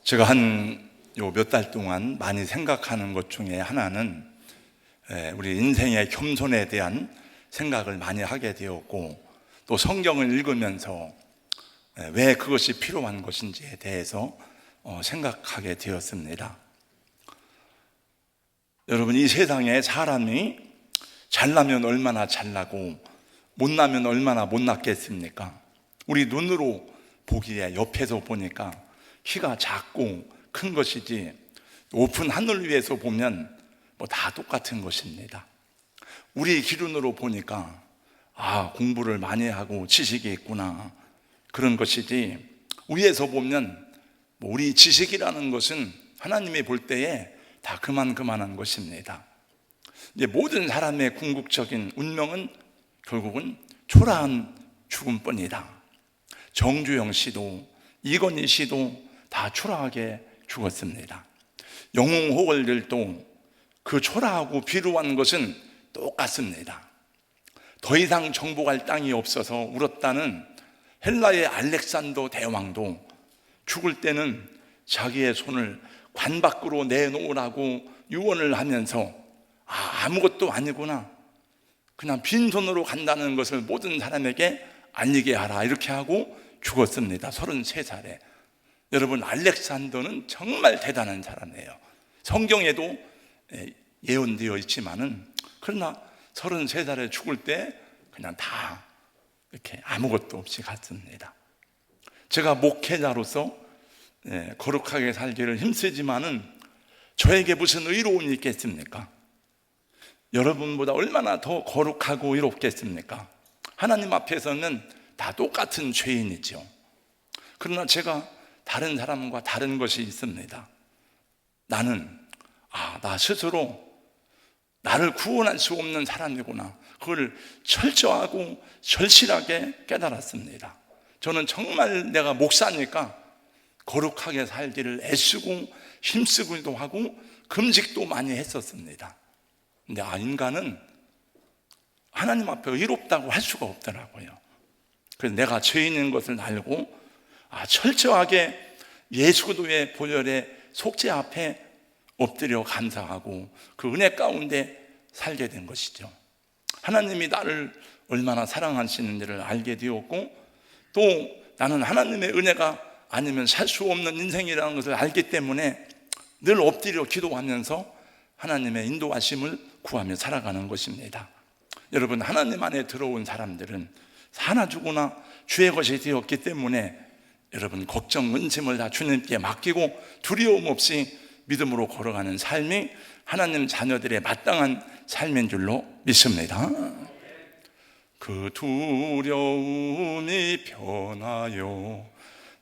제가 한 몇 달 동안 많이 생각하는 것 중에 하나는 우리 인생의 겸손에 대한 생각을 많이 하게 되었고, 또 성경을 읽으면서 왜 그것이 필요한 것인지에 대해서 생각하게 되었습니다. 여러분, 이 세상에 사람이 잘나면 얼마나 잘나고 못나면 얼마나 못났겠습니까? 우리 눈으로 보기에, 옆에서 보니까 키가 작고 큰 것이지, 높은 하늘 위에서 보면 다 똑같은 것입니다. 우리 기준으로 보니까 공부를 많이 하고 지식이 있구나, 그런 것이지, 위에서 보면 우리 지식이라는 것은 하나님이 볼 때에 다 그만한 것입니다. 이제 모든 사람의 궁극적인 운명은 결국은 초라한 죽음뿐이다. 정주영 씨도 이건희 씨도 다 초라하게 죽었습니다. 영웅호걸들도 그 초라하고 비루한 것은 똑같습니다. 더 이상 정복할 땅이 없어서 울었다는 헬라의 알렉산더 대왕도 죽을 때는 자기의 손을 관 밖으로 내놓으라고 유언을 하면서 아무것도 아니구나, 그냥 빈손으로 간다는 것을 모든 사람에게 알리게 하라, 이렇게 하고 죽었습니다. 33살에. 여러분, 알렉산더는 정말 대단한 사람이에요. 성경에도 예언되어 있지만은, 그러나 33살에 죽을 때 그냥 다 이렇게 아무것도 없이 갔습니다. 제가 목회자로서 거룩하게 살기를 힘쓰지만은 저에게 무슨 의로움이 있겠습니까? 여러분보다 얼마나 더 거룩하고 의롭겠습니까? 하나님 앞에서는 다 똑같은 죄인이죠. 그러나 제가 다른 사람과 다른 것이 있습니다. 나는 나 스스로 나를 구원할 수 없는 사람이구나, 그걸 철저하고 절실하게 깨달았습니다. 저는 정말 내가 목사니까 거룩하게 살기를 애쓰고 힘쓰기도 하고 금식도 많이 했었습니다. 근데 인간은 하나님 앞에 의롭다고 할 수가 없더라고요. 그래서 내가 죄인인 것을 알고 철저하게 예수의 보혈의 속죄 앞에 엎드려 감사하고 그 은혜 가운데 살게 된 것이죠. 하나님이 나를 얼마나 사랑하시는지를 알게 되었고, 또 나는 하나님의 은혜가 아니면 살 수 없는 인생이라는 것을 알기 때문에 늘 엎드려 기도하면서 하나님의 인도하심을 구하며 살아가는 것입니다. 여러분, 하나님 안에 들어온 사람들은 하나 주거나 주의 것이 되었기 때문에 여러분, 걱정, 근심을 다 주님께 맡기고 두려움 없이 믿음으로 걸어가는 삶이 하나님 자녀들의 마땅한 삶인 줄로 믿습니다. 그 두려움이 변하여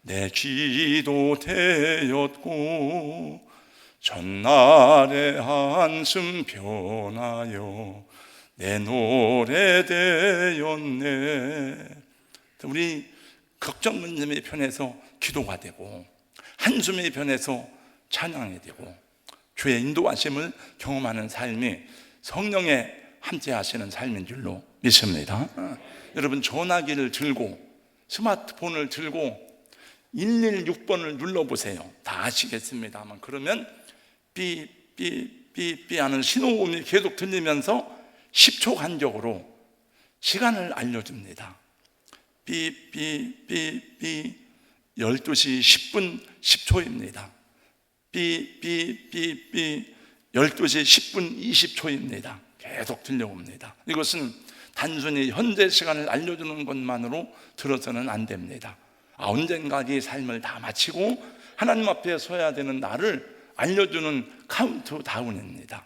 내 기도 되었고, 전날의 한숨 변하여 내 노래 되었네. 우리 걱정 근심의 편에서 기도가 되고, 한숨의 편에서 찬양이 되고, 주의 인도하심을 경험하는 삶이 성령의 함께 하시는 삶인 줄로 믿습니다. 여러분, 전화기를 들고 스마트폰을 들고 116번을 눌러보세요. 다 아시겠습니다만, 그러면 삐삐삐삐 하는 신호음이 계속 들리면서 10초 간격으로 시간을 알려줍니다. 삐삐삐삐 12시 10분 10초입니다. 삐삐삐삐 12시 10분 20초입니다. 계속 들려옵니다. 이것은 단순히 현재 시간을 알려주는 것만으로 들어서는 안 됩니다. 언젠가 이 삶을 다 마치고 하나님 앞에 서야 되는 나를 알려주는 카운트다운입니다.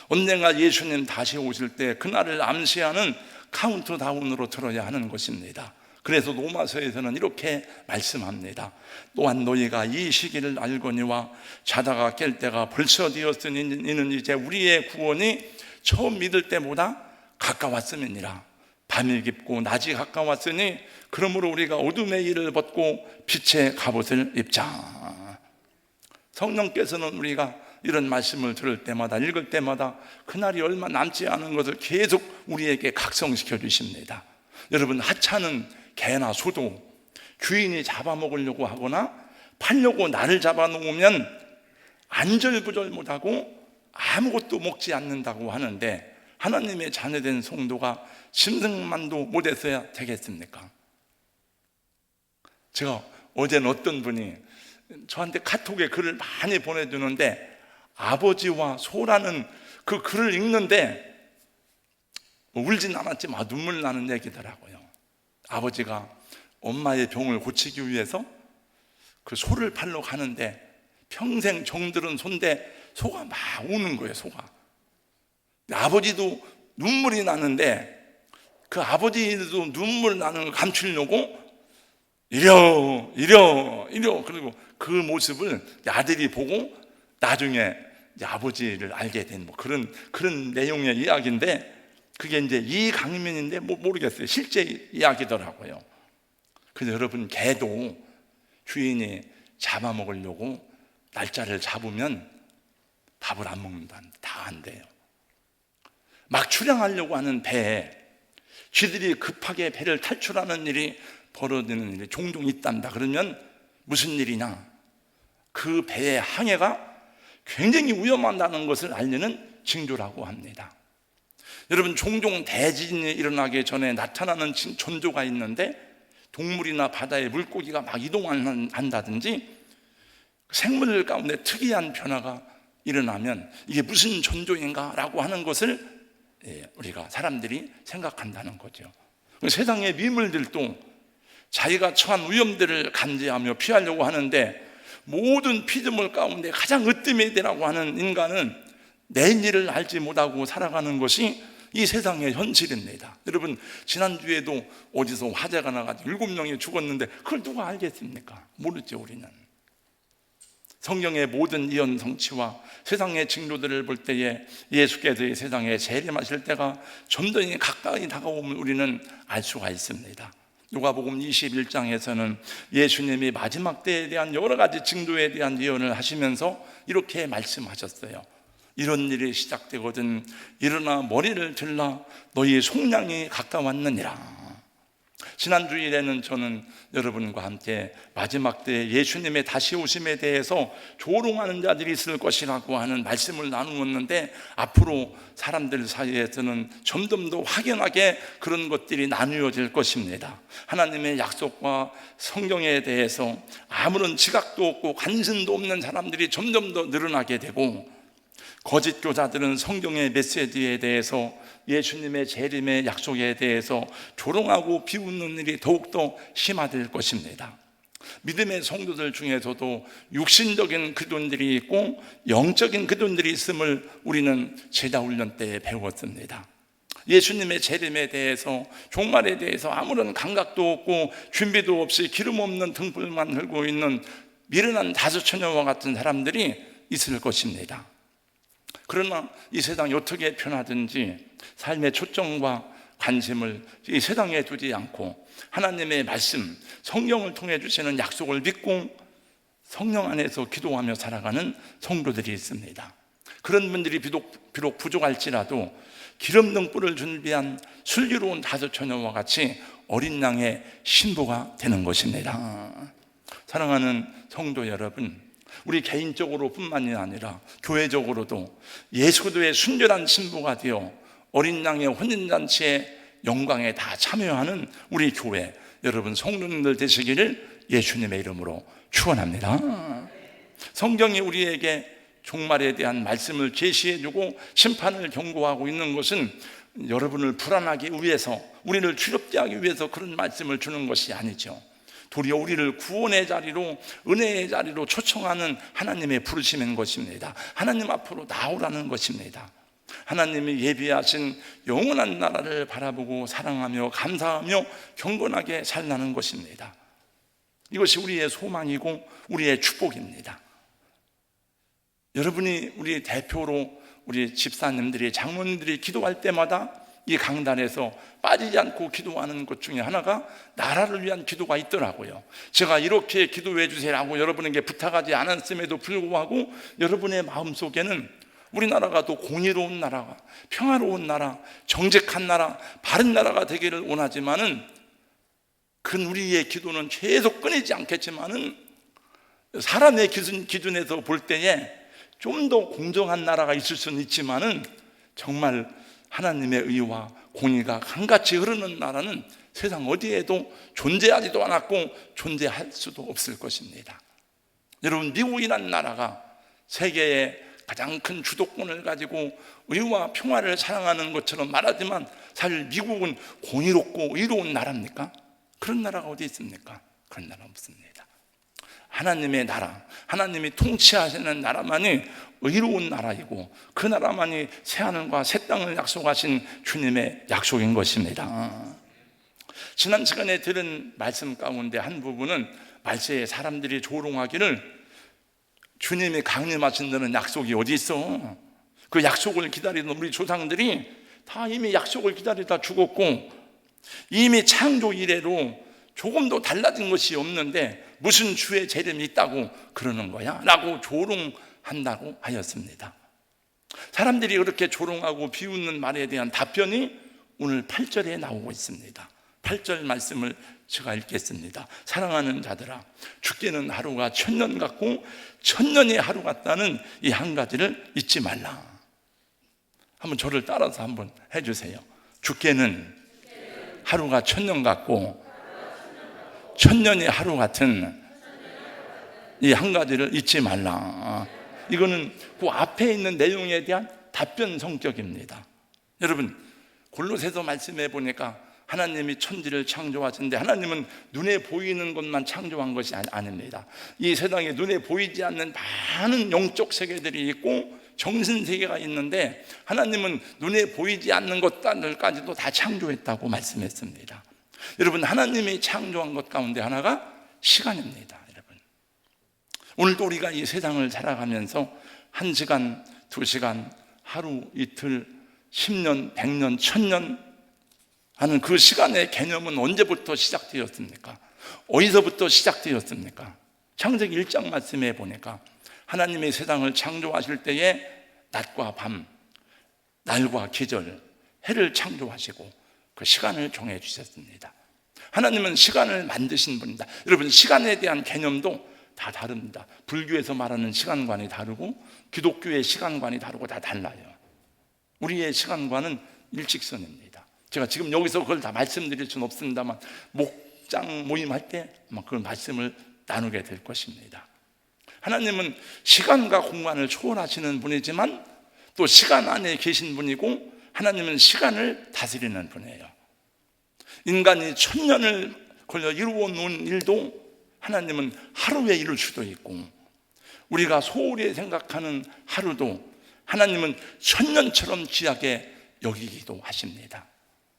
언젠가 예수님 다시 오실 때 그날을 암시하는 카운트다운으로 들어야 하는 것입니다. 그래서 로마서에서는 이렇게 말씀합니다. 또한 너희가 이 시기를 알거니와 자다가 깰 때가 벌써 되었으니 이는 이제 우리의 구원이 처음 믿을 때보다 가까웠음이니라. 밤이 깊고 낮이 가까웠으니 그러므로 우리가 어둠의 일을 벗고 빛의 갑옷을 입자. 성령께서는 우리가 이런 말씀을 들을 때마다, 읽을 때마다 그날이 얼마 남지 않은 것을 계속 우리에게 각성시켜 주십니다. 여러분, 하찮은 개나 소도 주인이 잡아먹으려고 하거나 팔려고 나를 잡아놓으면 안절부절 못하고 아무것도 먹지 않는다고 하는데, 하나님의 자녀된 성도가 짐승만도 못했어야 되겠습니까? 제가 어제는 어떤 분이 저한테 카톡에 글을 많이 보내주는데, 아버지와 소라는 그 글을 읽는데 울진 않았지만 눈물 나는 얘기더라고요. 아버지가 엄마의 병을 고치기 위해서 그 소를 팔러 가는데 평생 정들은 소인데 소가 막 우는 거예요. 소가. 아버지도 눈물이 나는데 그 아버지도 눈물 나는 걸 감추려고 이려 그리고 그 모습을 아들이 보고 나중에 아버지를 알게 된 뭐 그런 내용의 이야기인데, 그게 이제 이 강민인데 모르겠어요. 실제 이야기더라고요. 그래서 여러분, 개도 주인이 잡아먹으려고 날짜를 잡으면 밥을 안 먹는다. 다 안 돼요. 막 출항하려고 하는 배에 쥐들이 급하게 배를 탈출하는 일이 벌어지는 일이 종종 있단다. 그러면 무슨 일이냐? 그 배의 항해가 굉장히 위험하다는 것을 알리는 징조라고 합니다. 여러분, 종종 대지진이 일어나기 전에 나타나는 전조가 있는데, 동물이나 바다의 물고기가 막 이동한다든지 생물 가운데 특이한 변화가 일어나면 이게 무슨 전조인가 라고 하는 것을 우리가 사람들이 생각한다는 거죠. 세상의 미물들도 자기가 처한 위험들을 감지하며 피하려고 하는데, 모든 피조물 가운데 가장 으뜸이라고 하는 인간은 내일을 알지 못하고 살아가는 것이 이 세상의 현실입니다. 여러분, 지난주에도 어디서 화재가 나가지고 7명이 죽었는데 그걸 누가 알겠습니까? 모르죠. 우리는 성경의 모든 이언 성취와 세상의 징조들을 볼 때에 예수께서 이 세상에 재림하실 때가 점점 가까이 다가오면 우리는 알 수가 있습니다. 누가복음 21장에서는 예수님이 마지막 때에 대한 여러 가지 징조에 대한 예언을 하시면서 이렇게 말씀하셨어요. 이런 일이 시작되거든 일어나 머리를 들라, 너희 속량이 가까웠느니라. 지난주일에는 저는 여러분과 함께 마지막 때 예수님의 다시 오심에 대해서 조롱하는 자들이 있을 것이라고 하는 말씀을 나누었는데, 앞으로 사람들 사이에서는 점점 더 확연하게 그런 것들이 나누어질 것입니다. 하나님의 약속과 성경에 대해서 아무런 지각도 없고 관심도 없는 사람들이 점점 더 늘어나게 되고, 거짓 교사들은 성경의 메시지에 대해서, 예수님의 재림의 약속에 대해서 조롱하고 비웃는 일이 더욱더 심화될 것입니다. 믿음의 성도들 중에서도 육신적인 그들이 있고 영적인 그들이 있음을 우리는 제자훈련 때 배웠습니다. 예수님의 재림에 대해서, 종말에 대해서 아무런 감각도 없고 준비도 없이 기름 없는 등불만 들고 있는 미련한 다수처녀와 같은 사람들이 있을 것입니다. 그러나 이 세상이 어떻게 변하든지 삶의 초점과 관심을 이 세상에 두지 않고 하나님의 말씀, 성경을 통해 주시는 약속을 믿고 성령 안에서 기도하며 살아가는 성도들이 있습니다. 그런 분들이 비록 부족할지라도 기름 등불을 준비한 슬기로운 다수처녀와 같이 어린 양의 신부가 되는 것입니다. 사랑하는 성도 여러분, 우리 개인적으로 뿐만이 아니라 교회적으로도 예수도의 순결한 신부가 되어 어린 양의 혼인잔치의 영광에 다 참여하는 우리 교회 여러분 성도님들 되시기를 예수님의 이름으로 축원합니다. 성경이 우리에게 종말에 대한 말씀을 제시해주고 심판을 경고하고 있는 것은 여러분을 불안하기 위해서, 우리를 두렵게 하기 위해서 그런 말씀을 주는 것이 아니죠. 도리어 우리를 구원의 자리로, 은혜의 자리로 초청하는 하나님의 부르심인 것입니다. 하나님 앞으로 나오라는 것입니다. 하나님이 예비하신 영원한 나라를 바라보고 사랑하며 감사하며 경건하게 살라는 것입니다. 이것이 우리의 소망이고 우리의 축복입니다. 여러분이 우리 대표로 우리 집사님들이, 장로님들이 기도할 때마다 이 강단에서 빠지지 않고 기도하는 것 중에 하나가 나라를 위한 기도가 있더라고요. 제가 이렇게 기도해 주세요라고 여러분에게 부탁하지 않았음에도 불구하고 여러분의 마음속에는 우리나라가 더 공의로운 나라가, 평화로운 나라, 정직한 나라, 바른 나라가 되기를 원하지만은 그 우리의 기도는 계속 끊이지 않겠지만은 사람의 기준에서 볼 때에 좀 더 공정한 나라가 있을 수는 있지만은 정말 하나님의 의와 공의가 한같이 흐르는 나라는 세상 어디에도 존재하지도 않았고 존재할 수도 없을 것입니다. 여러분, 미국이라는 나라가 세계의 가장 큰 주도권을 가지고 의와 평화를 사랑하는 것처럼 말하지만 사실 미국은 공의롭고 의로운 나라입니까? 그런 나라가 어디 있습니까? 그런 나라 없습니다. 하나님의 나라, 하나님이 통치하시는 나라만이 의로운 나라이고 그 나라만이 새하늘과 새 땅을 약속하신 주님의 약속인 것입니다. 지난 시간에 들은 말씀 가운데 한 부분은 말세에 사람들이 조롱하기를 주님이 강림하신다는 약속이 어디 있어? 그 약속을 기다리던 우리 조상들이 다 이미 약속을 기다리다 죽었고 이미 창조 이래로 조금도 달라진 것이 없는데 무슨 주의 재림이 있다고 그러는 거야? 라고 조롱한다고 하였습니다. 사람들이 그렇게 조롱하고 비웃는 말에 대한 답변이 오늘 8절에 나오고 있습니다. 8절 말씀을 제가 읽겠습니다. 사랑하는 자들아, 죽게는 하루가 천년 같고 천년이 하루 같다는 이 한 가지를 잊지 말라. 한번 저를 따라서 한번 해주세요. 죽게는 하루가 천년 같고 천년이 하루 같은 이 한 가지를 잊지 말라. 이거는 그 앞에 있는 내용에 대한 답변 성격입니다. 여러분, 골로새서 말씀해 보니까 하나님이 천지를 창조하셨는데 하나님은 눈에 보이는 것만 창조한 것이 아닙니다. 이 세상에 눈에 보이지 않는 많은 영적 세계들이 있고 정신 세계가 있는데 하나님은 눈에 보이지 않는 것들까지도 다 창조했다고 말씀했습니다. 여러분, 하나님이 창조한 것 가운데 하나가 시간입니다. 여러분, 오늘도 우리가 이 세상을 살아가면서 1시간, 2시간, 하루, 이틀, 10년, 100년, 1000년 하는 그 시간의 개념은 언제부터 시작되었습니까? 어디서부터 시작되었습니까? 창세기 1장 말씀에 보니까 하나님의 세상을 창조하실 때에 낮과 밤, 날과 계절, 해를 창조하시고 그 시간을 정해 주셨습니다. 하나님은 시간을 만드신 분입니다. 여러분, 시간에 대한 개념도 다 다릅니다. 불교에서 말하는 시간관이 다르고 기독교의 시간관이 다르고 다 달라요. 우리의 시간관은 일직선입니다. 제가 지금 여기서 그걸 다 말씀드릴 수는 없습니다만 목장 모임할 때 아마 그 말씀을 나누게 될 것입니다. 하나님은 시간과 공간을 초월하시는 분이지만 또 시간 안에 계신 분이고 하나님은 시간을 다스리는 분이에요. 인간이 1000년을 걸려 이루어 놓은 일도 하나님은 하루에 이룰 수도 있고 우리가 소홀히 생각하는 하루도 하나님은 1000년처럼 귀하게 여기기도 하십니다.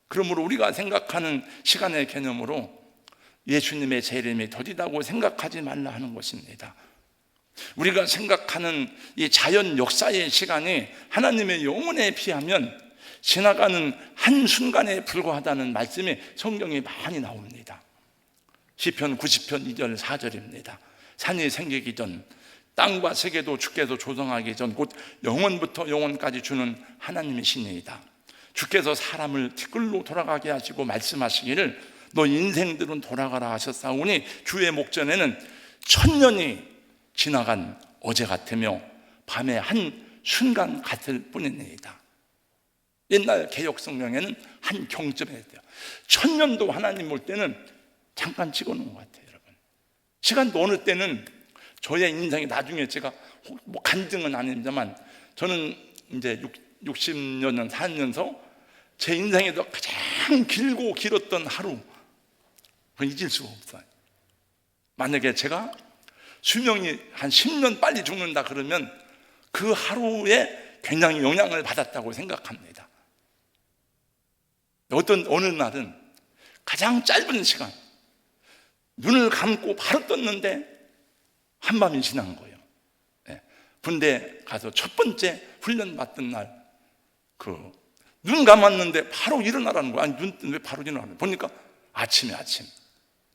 그러므로 우리가 생각하는 시간의 개념으로 예수님의 재림이 더디다고 생각하지 말라 하는 것입니다. 우리가 생각하는 이 자연 역사의 시간이 하나님의 영혼에 비하면 지나가는 한순간에 불과하다는 말씀이 성경에 많이 나옵니다. 시편 90편 2절 4절입니다. 산이 생기기 전, 땅과 세계도 주께서 조성하기 전 곧 영원부터 영원까지 주는 하나님의 신이다. 주께서 사람을 티끌로 돌아가게 하시고 말씀하시기를 너 인생들은 돌아가라 하셨사오니 주의 목전에는 1000년이 지나간 어제 같으며 밤의 한 순간 같을 뿐입니다. 옛날 개역 성경에는 한 경점에 있대요. 1000년도 하나님 볼 때는 잠깐 찍어놓은 것 같아요. 여러분, 시간도 어느 때는 저의 인생이 나중에 제가 뭐 간증은 아닙니다만 저는 이제 60년 살면서 제 인생에서 가장 길고 길었던 하루, 그건 잊을 수가 없어요. 만약에 제가 수명이 한 10년 빨리 죽는다 그러면 그 하루에 굉장히 영향을 받았다고 생각합니다. 어느 날은 가장 짧은 시간, 눈을 감고 바로 떴는데 한밤이 지난 거예요. 군대 가서 첫 번째 훈련 받던 날, 눈 감았는데 바로 일어나라는 거야. 아니, 눈 왜 바로 일어나는 거야? 보니까 아침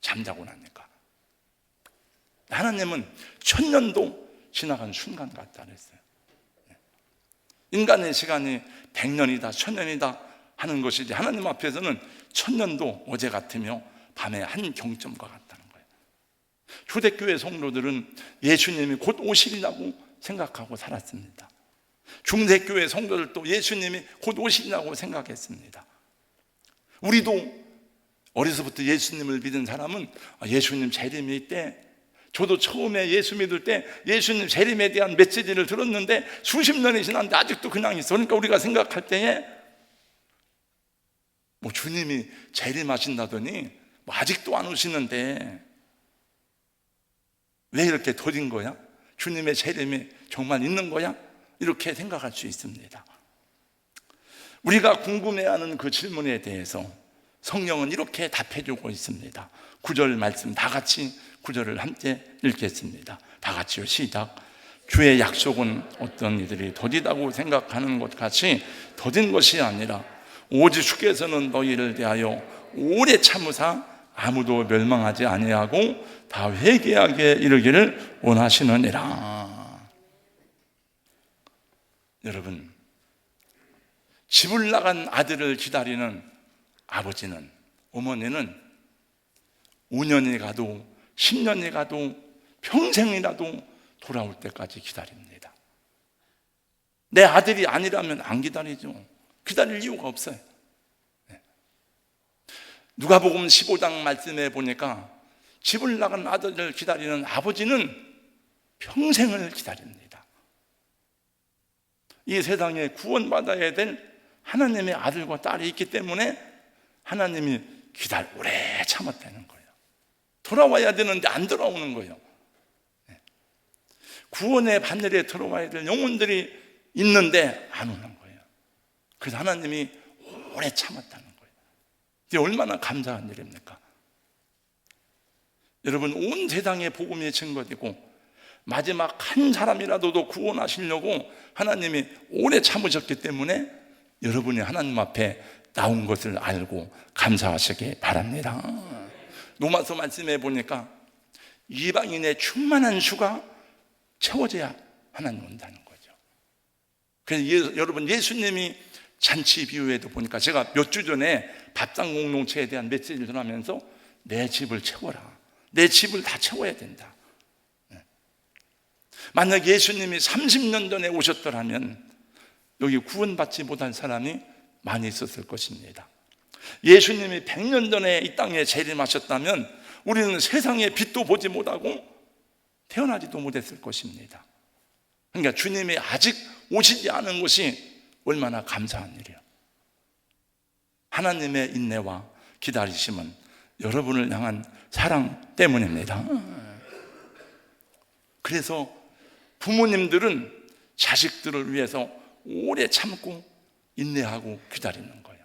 잠자고 나니까. 하나님은 1000년도 지나간 순간 같다 그랬어요. 인간의 시간이 100년이다 1000년이다 하는 것이지 하나님 앞에서는 1000년도 어제 같으며 밤의 한 경점과 같다는 거예요. 초대교회 성도들은 예수님이 곧 오시리라고 생각하고 살았습니다. 중세교회 성도들도 예수님이 곧 오시리라고 생각했습니다. 우리도 어려서부터 예수님을 믿은 사람은 예수님 재림이 있대. 저도 처음에 예수 믿을 때 예수님 재림에 대한 메시지를 들었는데 수십 년이 지났는데 아직도 그냥 있어. 그러니까 우리가 생각할 때에 뭐 주님이 재림하신다더니 뭐 아직도 안 오시는데 왜 이렇게 더딘 거야? 주님의 재림이 정말 있는 거야? 이렇게 생각할 수 있습니다. 우리가 궁금해하는 그 질문에 대해서 성령은 이렇게 답해주고 있습니다. 9절 말씀 다 같이 9절을 함께 읽겠습니다. 다 같이요, 시작. 주의 약속은 어떤 이들이 더디다고 생각하는 것 같이 더딘 것이 아니라 오직 주께서는 너희를 대하여 오래 참으사 아무도 멸망하지 아니하고 다 회개하게 이르기를 원하시느니라. 여러분, 집을 나간 아들을 기다리는 아버지는, 어머니는 5년이 가도 10년이 가도 평생이라도 돌아올 때까지 기다립니다. 내 아들이 아니라면 안 기다리죠. 기다릴 이유가 없어요. 누가복음 15장 말씀에 보니까 집을 나간 아들을 기다리는 아버지는 평생을 기다립니다. 이 세상에 구원받아야 될 하나님의 아들과 딸이 있기 때문에 하나님이 오래 참았다는 거예요. 돌아와야 되는데 안 돌아오는 거예요. 구원의 바늘에 들어와야 될 영혼들이 있는데 안 오는 거예요. 그래서 하나님이 오래 참았다는 거예요. 이게 얼마나 감사한 일입니까? 여러분, 온 세상에 복음이 증거되고 마지막 한 사람이라도 더 구원하시려고 하나님이 오래 참으셨기 때문에 여러분이 하나님 앞에 나온 것을 알고 감사하시기 바랍니다. 로마서 말씀해 보니까 이방인의 충만한 수가 채워져야 하나님 온다는 거죠. 그래서 여러분, 예수님이 잔치 비유에도 보니까 제가 몇 주 전에 밥상 공동체에 대한 메시지를 전하면서 내 집을 채워라, 내 집을 다 채워야 된다. 만약 예수님이 30년 전에 오셨더라면 여기 구원받지 못한 사람이 많이 있었을 것입니다. 예수님이 100년 전에 이 땅에 재림하셨다면 우리는 세상의 빛도 보지 못하고 태어나지도 못했을 것입니다. 그러니까 주님이 아직 오시지 않은 것이 얼마나 감사한 일이에요. 하나님의 인내와 기다리심은 여러분을 향한 사랑 때문입니다. 그래서 부모님들은 자식들을 위해서 오래 참고 인내하고 기다리는 거예요.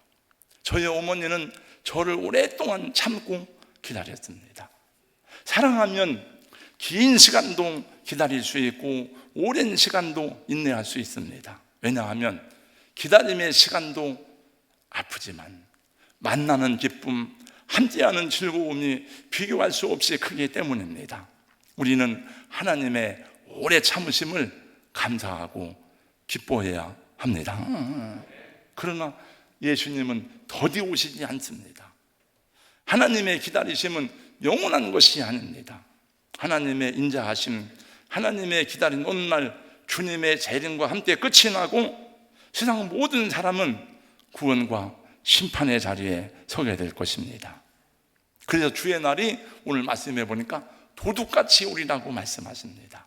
저희 어머니는 저를 오랫동안 참고 기다렸습니다. 사랑하면 긴 시간도 기다릴 수 있고 오랜 시간도 인내할 수 있습니다. 왜냐하면 기다림의 시간도 아프지만 만나는 기쁨, 함께하는 즐거움이 비교할 수 없이 크기 때문입니다. 우리는 하나님의 오래 참으심을 감사하고 기뻐해야 합니다. 그러나 예수님은 더디 오시지 않습니다. 하나님의 기다리심은 영원한 것이 아닙니다. 하나님의 인자하심, 하나님의 기다린 어느 날 주님의 재림과 함께 끝이 나고 세상 모든 사람은 구원과 심판의 자리에 서게 될 것입니다. 그래서 주의 날이 오늘 말씀해 보니까 도둑같이 오리라고 말씀하십니다.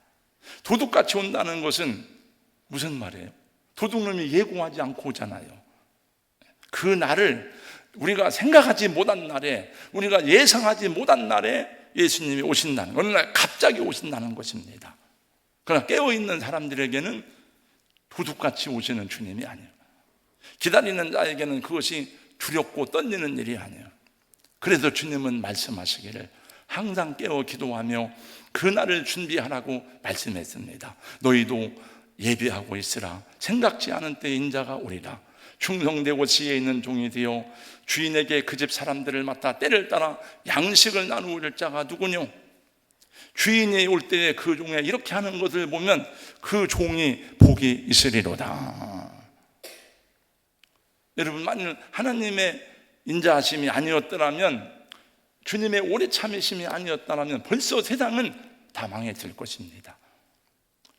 도둑같이 온다는 것은 무슨 말이에요? 도둑놈이 예고하지 않고 오잖아요. 그 날을 우리가 생각하지 못한 날에, 우리가 예상하지 못한 날에 예수님이 오신다는, 어느 날 갑자기 오신다는 것입니다. 그러나 깨어있는 사람들에게는 도둑같이 오시는 주님이 아니에요. 기다리는 자에게는 그것이 두렵고 떨리는 일이 아니에요. 그래서 주님은 말씀하시기를 항상 깨어 기도하며 그날을 준비하라고 말씀했습니다. 너희도 예비하고 있으라. 생각지 않은 때 인자가 오리라. 충성되고 지혜 있는 종이 되어 주인에게 그 집 사람들을 맡아 때를 따라 양식을 나누을 자가 누구뇨? 주인이 올 때에 그 종에 이렇게 하는 것을 보면 그 종이 복이 있으리로다. 여러분, 만일 하나님의 인자하심이 아니었더라면 주님의 오래 참으심이 아니었다면 벌써 세상은 다 망해질 것입니다.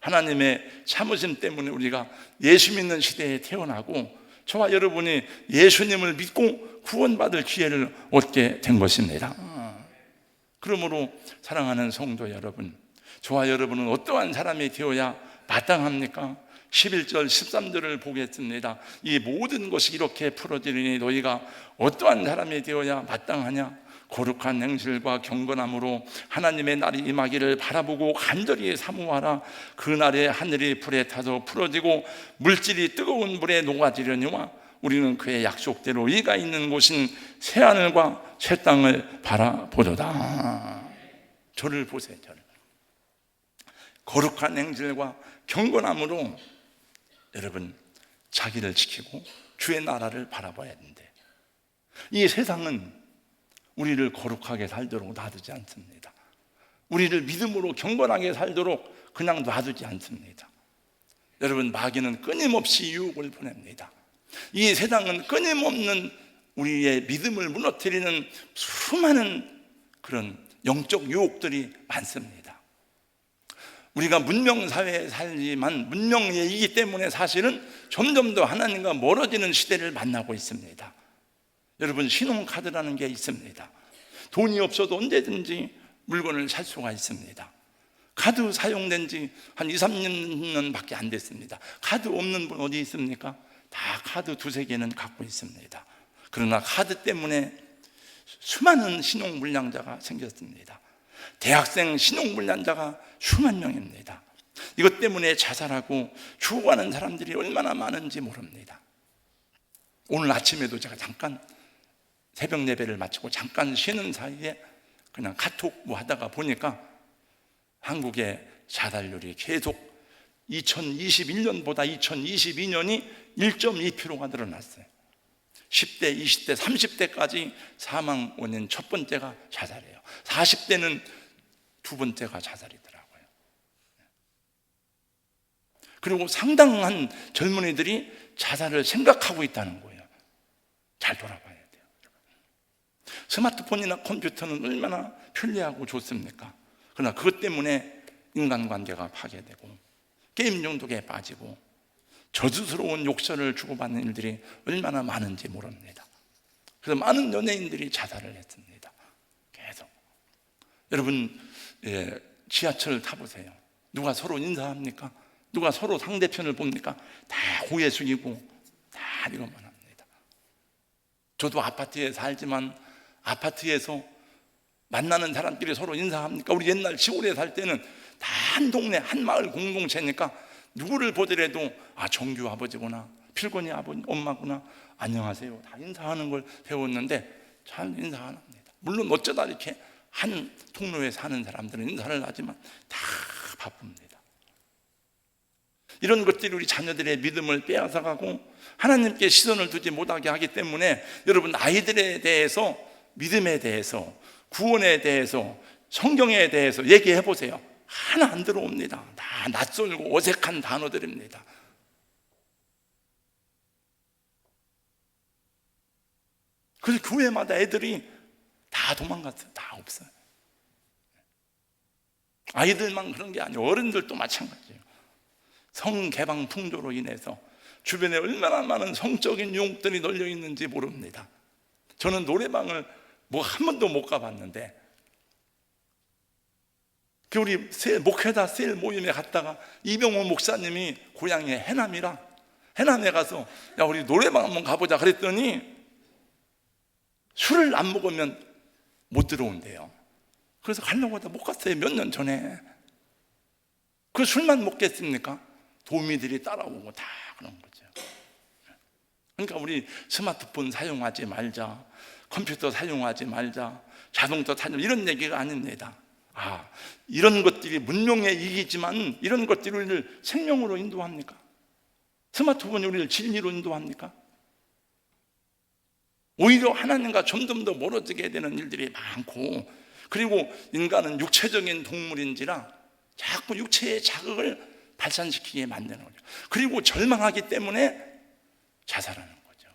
하나님의 참으심 때문에 우리가 예수 믿는 시대에 태어나고 저와 여러분이 예수님을 믿고 구원받을 기회를 얻게 된 것입니다. 그러므로 사랑하는 성도 여러분, 저와 여러분은 어떠한 사람이 되어야 마땅합니까? 11절 13절을 보겠습니다. 이 모든 것이 이렇게 풀어지리니 너희가 어떠한 사람이 되어야 마땅하냐? 거룩한 행실과 경건함으로 하나님의 날이 임하기를 바라보고 간절히 사모하라. 그 날에 하늘이 불에 타서 풀어지고 물질이 뜨거운 물에 녹아지려니와 우리는 그의 약속대로 이가 있는 곳인 새하늘과 새 땅을 바라보도다. 저를 보세요. 저를. 거룩한 행실과 경건함으로 여러분 자기를 지키고 주의 나라를 바라봐야 되는데 이 세상은 우리를 거룩하게 살도록 놔두지 않습니다. 우리를 믿음으로 경건하게 살도록 그냥 놔두지 않습니다. 여러분, 마귀는 끊임없이 유혹을 보냅니다. 이 세상은 끊임없는 우리의 믿음을 무너뜨리는 수많은 그런 영적 유혹들이 많습니다. 우리가 문명사회에 살지만 문명이기 때문에 사실은 점점 더 하나님과 멀어지는 시대를 만나고 있습니다. 여러분, 신용카드라는 게 있습니다. 돈이 없어도 언제든지 물건을 살 수가 있습니다. 카드 사용된 지 한 2, 3년 밖에 안 됐습니다. 카드 없는 분 어디 있습니까? 다 카드 두세 개는 갖고 있습니다. 그러나 카드 때문에 수많은 신용불량자가 생겼습니다. 대학생 신용불량자가 수만 명입니다. 이것 때문에 자살하고 죽어가는 사람들이 얼마나 많은지 모릅니다. 오늘 아침에도 제가 잠깐 새벽 예배를 마치고 잠깐 쉬는 사이에 그냥 카톡 뭐 하다가 보니까 한국의 자살률이 계속 2021년보다 2022년이 1.2%가 늘어났어요. 10대, 20대, 30대까지 사망 원인 첫 번째가 자살이에요. 40대는 두 번째가 자살이더라고요. 그리고 상당한 젊은이들이 자살을 생각하고 있다는 거예요. 잘 돌아봐야 돼요. 스마트폰이나 컴퓨터는 얼마나 편리하고 좋습니까? 그러나 그것 때문에 인간관계가 파괴되고 게임 중독에 빠지고 저주스러운 욕설을 주고받는 일들이 얼마나 많은지 모릅니다. 그래서 많은 연예인들이 자살을 했습니다. 계속. 여러분, 지하철을 타보세요. 누가 서로 인사합니까? 누가 서로 상대편을 봅니까? 다 고개 숙이고 다 이것만 합니다. 저도 아파트에 살지만 아파트에서 만나는 사람끼리 서로 인사합니까? 우리 옛날 시골에 살 때는 다 한 동네 한 마을 공동체니까 누구를 보더라도 정규 아버지구나, 필곤이 엄마구나, 안녕하세요 다 인사하는 걸 배웠는데 잘 인사 안 합니다. 물론 어쩌다 이렇게 한 통로에 사는 사람들은 인사를 하지만 다 바쁩니다. 이런 것들이 우리 자녀들의 믿음을 빼앗아가고 하나님께 시선을 두지 못하게 하기 때문에 여러분, 아이들에 대해서, 믿음에 대해서, 구원에 대해서, 성경에 대해서 얘기해 보세요. 하나 안 들어옵니다. 다 낯설고 어색한 단어들입니다. 그래서 교회마다 애들이 다 도망갔어요. 다 없어요. 아이들만 그런 게 아니에요. 어른들도 마찬가지예요. 성개방 풍조로 인해서 주변에 얼마나 많은 성적인 유혹들이 널려 있는지 모릅니다. 저는 노래방을 한 번도 못 가봤는데 우리 목회자 셀 모임에 갔다가 이병호 목사님이 고향이 해남이라 해남에 가서 우리 노래방 한번 가보자 그랬더니 술을 안 먹으면 못 들어온대요. 그래서 가려고 하다 못 갔어요. 몇 년 전에. 그 술만 먹겠습니까? 도우미들이 따라오고 다 그런 거죠. 그러니까 우리 스마트폰 사용하지 말자, 컴퓨터 사용하지 말자, 자동차 사용, 이런 얘기가 아닙니다. 이런 것들이 문명의 이익이지만 이런 것들이 우리를 생명으로 인도합니까? 스마트폰이 우리를 진리로 인도합니까? 오히려 하나님과 점점 더 멀어지게 되는 일들이 많고, 그리고 인간은 육체적인 동물인지라 자꾸 육체의 자극을 발산시키게 만드는 거죠. 그리고 절망하기 때문에 자살하는 거죠.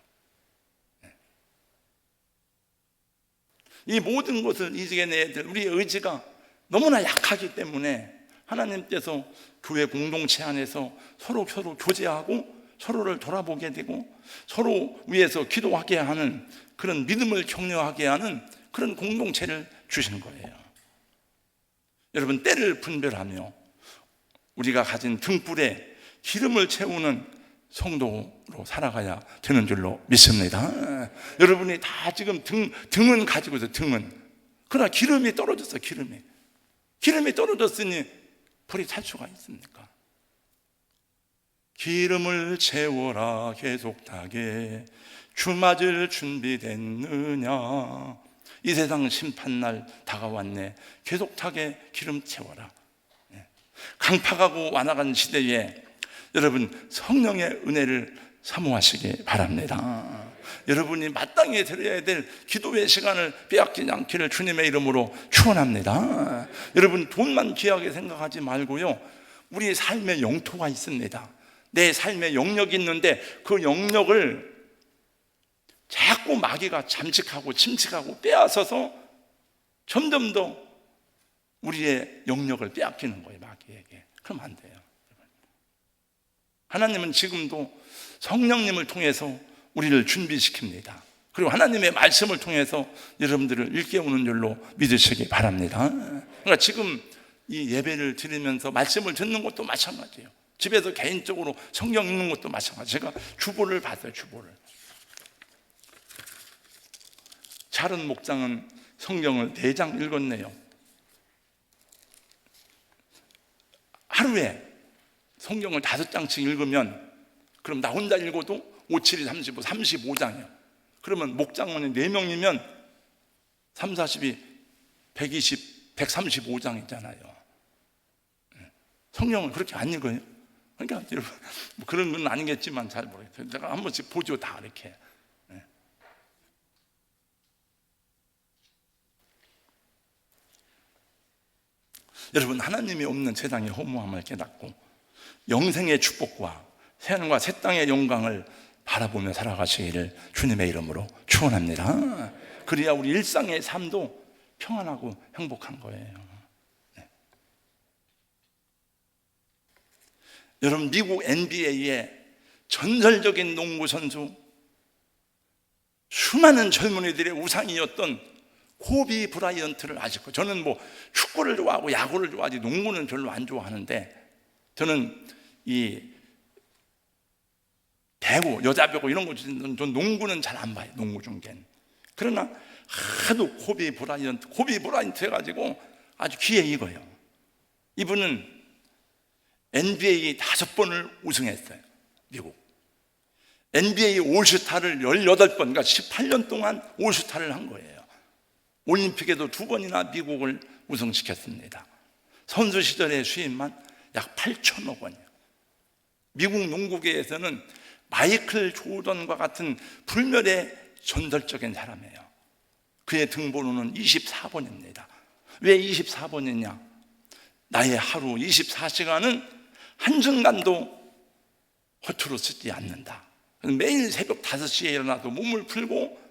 이 모든 것을 이겨내야 될 우리의 의지가 너무나 약하기 때문에 하나님께서 교회 공동체 안에서 서로 교제하고 서로를 돌아보게 되고 서로 위해서 기도하게 하는 그런 믿음을 격려하게 하는 그런 공동체를 주신 거예요. 여러분, 때를 분별하며 우리가 가진 등불에 기름을 채우는 성도로 살아가야 되는 줄로 믿습니다. 여러분이 다 지금 등은 가지고 있어요. 등은. 그러나 기름이 떨어졌어. 기름이 떨어졌으니 불이 탈 수가 있습니까? 기름을 채워라 계속 타게 주 맞을 준비됐느냐. 이 세상 심판날 다가왔네. 계속 타게 기름 채워라. 강팍하고 완악한 시대에 여러분 성령의 은혜를 사모하시기 바랍니다. 여러분이 마땅히 드려야 될 기도의 시간을 빼앗기지 않기를 주님의 이름으로 축원합니다. 여러분, 돈만 귀하게 생각하지 말고요, 우리 삶의 영토가 있습니다. 내 삶의 영역이 있는데 그 영역을 자꾸 마귀가 잠식하고 침식하고 빼앗아서 점점 더 우리의 영역을 빼앗기는 거예요, 마귀에게. 그럼 안 돼요. 하나님은 지금도 성령님을 통해서 우리를 준비시킵니다. 그리고 하나님의 말씀을 통해서 여러분들을 일깨우는 줄로 믿으시기 바랍니다. 그러니까 지금 이 예배를 드리면서 말씀을 듣는 것도 마찬가지예요. 집에서 개인적으로 성경 읽는 것도 마찬가지예요. 제가 주보를 봤어요. 주보를. 차른 목장은 성경을 4장 읽었네요. 하루에 성경을 5장씩 읽으면, 그럼 나 혼자 읽어도 5, 7이 35, 35장이요. 그러면 목장원이 4명이면 3, 40이 120, 135장이잖아요. 성경을 그렇게 안 읽어요. 그러니까 여러분, 뭐 그런 건 아니겠지만 잘 모르겠어요. 제가 한 번씩 보죠, 다 이렇게. 여러분, 하나님이 없는 세상의 허무함을 깨닫고 영생의 축복과 새하늘과 새 땅의 영광을 바라보며 살아가시기를 주님의 이름으로 축원합니다. 그래야 우리 일상의 삶도 평안하고 행복한 거예요. 네. 여러분, 미국 NBA의 전설적인 농구 선수, 수많은 젊은이들의 우상이었던 코비 브라이언트를 아실 거예요. 저는 뭐 축구를 좋아하고 야구를 좋아하지 농구는 별로 안 좋아하는데, 저는 이 배구, 여자 배구 이런 거, 전 농구는 잘 안 봐요. 농구 중계는. 그러나 하도 코비 브라이언트 해가지고 아주 귀에 익어요. 이분은 NBA 5번을 우승했어요. 미국 NBA 올스타를 18번, 그러니까 18년 동안 올스타를 한 거예요. 올림픽에도 2번이나 미국을 우승시켰습니다. 선수 시절의 수입만 약 8천억 원이에요. 미국 농구계에서는 마이클 조던과 같은 불멸의 전설적인 사람이에요. 그의 등번호는 24번입니다. 왜 24번이냐? 나의 하루 24시간은 한순간도 허투루 쓰지 않는다. 매일 새벽 5시에 일어나서 몸을 풀고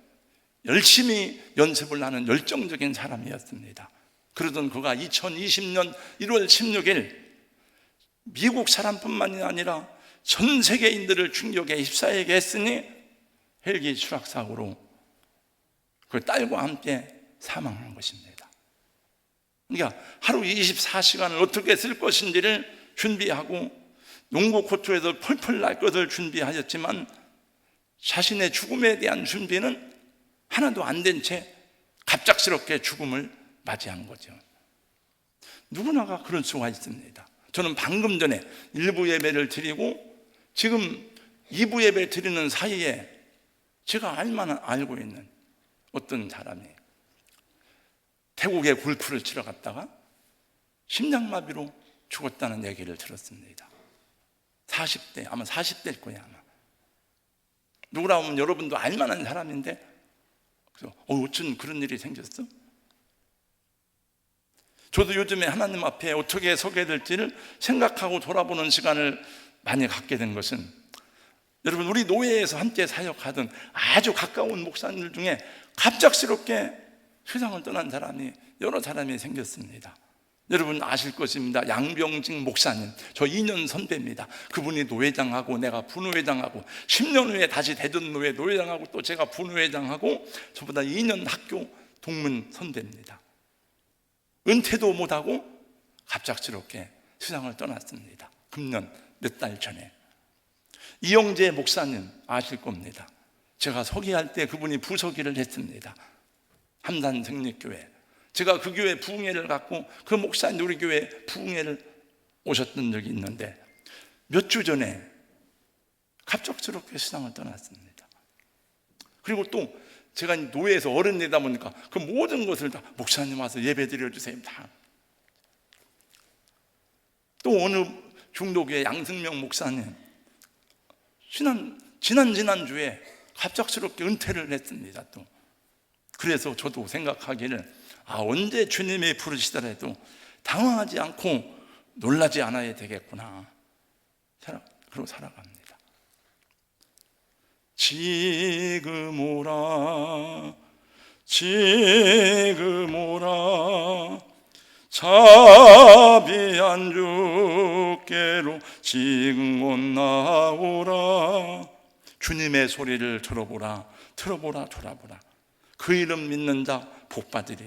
열심히 연습을 하는 열정적인 사람이었습니다. 그러던 그가 2020년 1월 16일 미국 사람뿐만이 아니라 전 세계인들을 충격에 휩싸이게 했으니 헬기 추락사고로 그 딸과 함께 사망한 것입니다. 그러니까 하루 24시간을 어떻게 쓸 것인지를 준비하고 농구 코트에서 펄펄 날 것을 준비하였지만 자신의 죽음에 대한 준비는 하나도 안 된 채 갑작스럽게 죽음을 맞이한 거죠. 누구나가 그럴 수가 있습니다. 저는 방금 전에 1부 예배를 드리고 지금 2부 예배 드리는 사이에 제가 알고 있는 어떤 사람이 태국에 골프를 치러 갔다가 심장마비로 죽었다는 얘기를 들었습니다. 40대, 아마 40대일 거예요. 아마. 누구라 하면 여러분도 알만한 사람인데, 그래서 어쩐 그런 일이 생겼어? 저도 요즘에 하나님 앞에 어떻게 서게 될지를 생각하고 돌아보는 시간을 많이 갖게 된 것은, 여러분, 우리 노예에서 함께 사역하던 아주 가까운 목사님들 중에 갑작스럽게 세상을 떠난 사람이 여러 사람이 생겼습니다. 여러분 아실 것입니다. 양병직 목사님, 저 2년 선배입니다. 그분이 노회장하고 내가 분회장하고 10년 후에 다시 대전노회 노회장하고 또 제가 분회장하고 저보다 2년 학교 동문 선배입니다. 은퇴도 못하고 갑작스럽게 세상을 떠났습니다. 금년 몇 달 전에. 이영재 목사님 아실 겁니다. 제가 서기할 때 그분이 부서기를 했습니다. 함산생립교회. 제가 그 교회 부흥회를 갖고 그 목사님 우리 교회 부흥회를 오셨던 적이 있는데 몇 주 전에 갑작스럽게 세상을 떠났습니다. 그리고 또 제가 노예에서 어른 되다 보니까 그 모든 것을 다 목사님 와서 예배 드려주세요. 다. 또 어느 중도교회 양승명 목사님 지난주에 갑작스럽게 은퇴를 했습니다. 또 그래서 저도 생각하기를 언제 주님이 부르시더라도 당황하지 않고 놀라지 않아야 되겠구나. 그러고 살아갑니다. 지금 오라 자비한 주께로 지금 곧 나오라. 주님의 소리를 들어보라. 돌아보라. 그 이름 믿는 자 복받으리.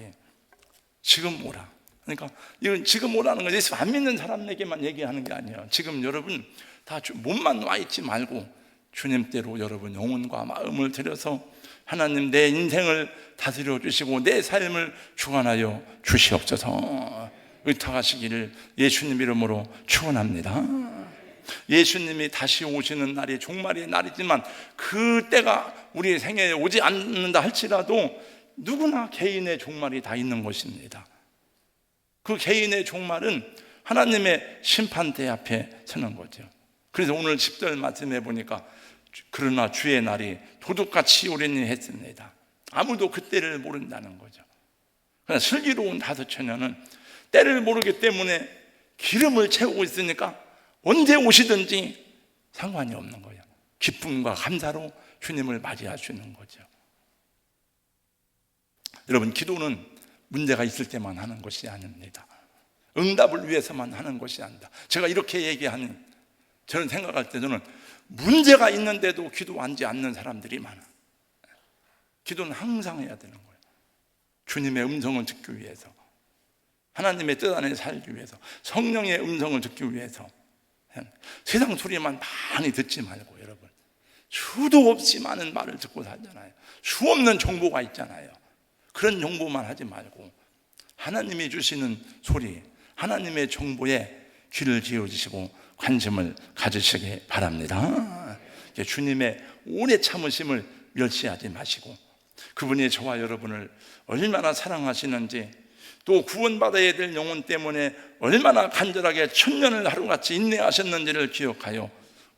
지금 오라. 그러니까 이건 지금 오라는 건 예수 안 믿는 사람에게만 얘기하는 게 아니에요. 지금 여러분 다 몸만 와 있지 말고 주님께로 여러분 영혼과 마음을 들여서 하나님 내 인생을 다스려 주시고 내 삶을 주관하여 주시옵소서. 의탁하시기를 예수님 이름으로 축원합니다. 예수님이 다시 오시는 날이 종말의 날이지만 그 때가 우리 생애에 오지 않는다 할지라도 누구나 개인의 종말이 다 있는 것입니다. 그 개인의 종말은 하나님의 심판대 앞에 서는 거죠. 그래서 오늘 10절 말씀해 보니까 그러나 주의 날이 도둑같이 오려니 했습니다. 아무도 그때를 모른다는 거죠. 그러나 슬기로운 다섯 처녀는 때를 모르기 때문에 기름을 채우고 있으니까 언제 오시든지 상관이 없는 거예요. 기쁨과 감사로 주님을 맞이할 수 있는 거죠. 여러분 기도는 문제가 있을 때만 하는 것이 아닙니다. 응답을 위해서만 하는 것이 아니다. 제가 이렇게 얘기하는 저는 생각할 때 저는 문제가 있는데도 기도하지 않는 사람들이 많아. 기도는 항상 해야 되는 거예요. 주님의 음성을 듣기 위해서, 하나님의 뜻 안에 살기 위해서, 성령의 음성을 듣기 위해서. 세상 소리만 많이 듣지 말고 여러분 수도 없이 많은 말을 듣고 살잖아요. 수 없는 정보가 있잖아요. 그런 정보만 하지 말고 하나님이 주시는 소리, 하나님의 정보에 귀를 기울이시고 관심을 가지시기 바랍니다. 주님의 오래 참으심을 멸시하지 마시고 그분이 저와 여러분을 얼마나 사랑하시는지, 또 구원받아야 될 영혼 때문에 얼마나 간절하게 천년을 하루같이 인내하셨는지를 기억하여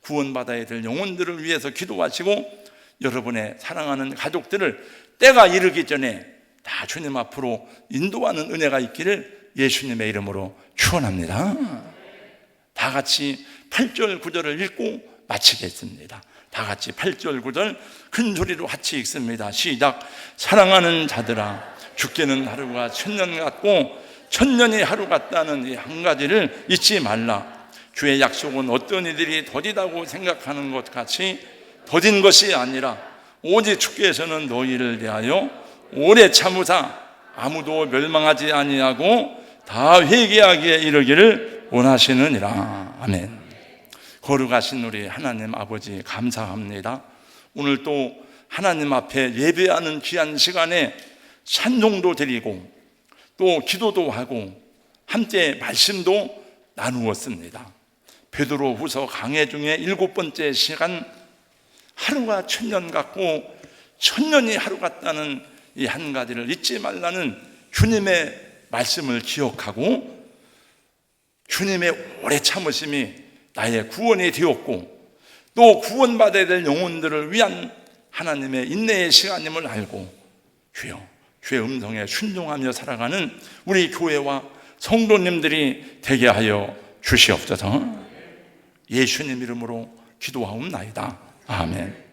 구원받아야 될 영혼들을 위해서 기도하시고 여러분의 사랑하는 가족들을 때가 이르기 전에 다 주님 앞으로 인도하는 은혜가 있기를 예수님의 이름으로 축원합니다. 다 같이 8절 9절을 읽고 마치겠습니다. 다 같이 8절 9절 큰 소리로 같이 읽습니다. 시작. 사랑하는 자들아, 죽게는 하루가 천년 같고 천년이 하루 같다는 이 한 가지를 잊지 말라. 주의 약속은 어떤 이들이 더디다고 생각하는 것 같이 더딘 것이 아니라 오직 주께서는 너희를 대하여 오래 참으사 아무도 멸망하지 아니하고 다 회개하기에 이르기를 원하시느니라. 아멘. 거룩하신 우리 하나님 아버지 감사합니다. 오늘 또 하나님 앞에 예배하는 귀한 시간에 찬송도 드리고 또 기도도 하고 함께 말씀도 나누었습니다. 베드로후서 강해 중에 7번째 시간, 하루가 천년 같고 천년이 하루 같다는 이 한 가지를 잊지 말라는 주님의 말씀을 기억하고 주님의 오래 참으심이 나의 구원이 되었고 또 구원받아야 될 영혼들을 위한 하나님의 인내의 시간임을 알고 주여, 주의 음성에 순종하며 살아가는 우리 교회와 성도님들이 되게 하여 주시옵소서. 예수님 이름으로 기도하옵나이다. 아멘.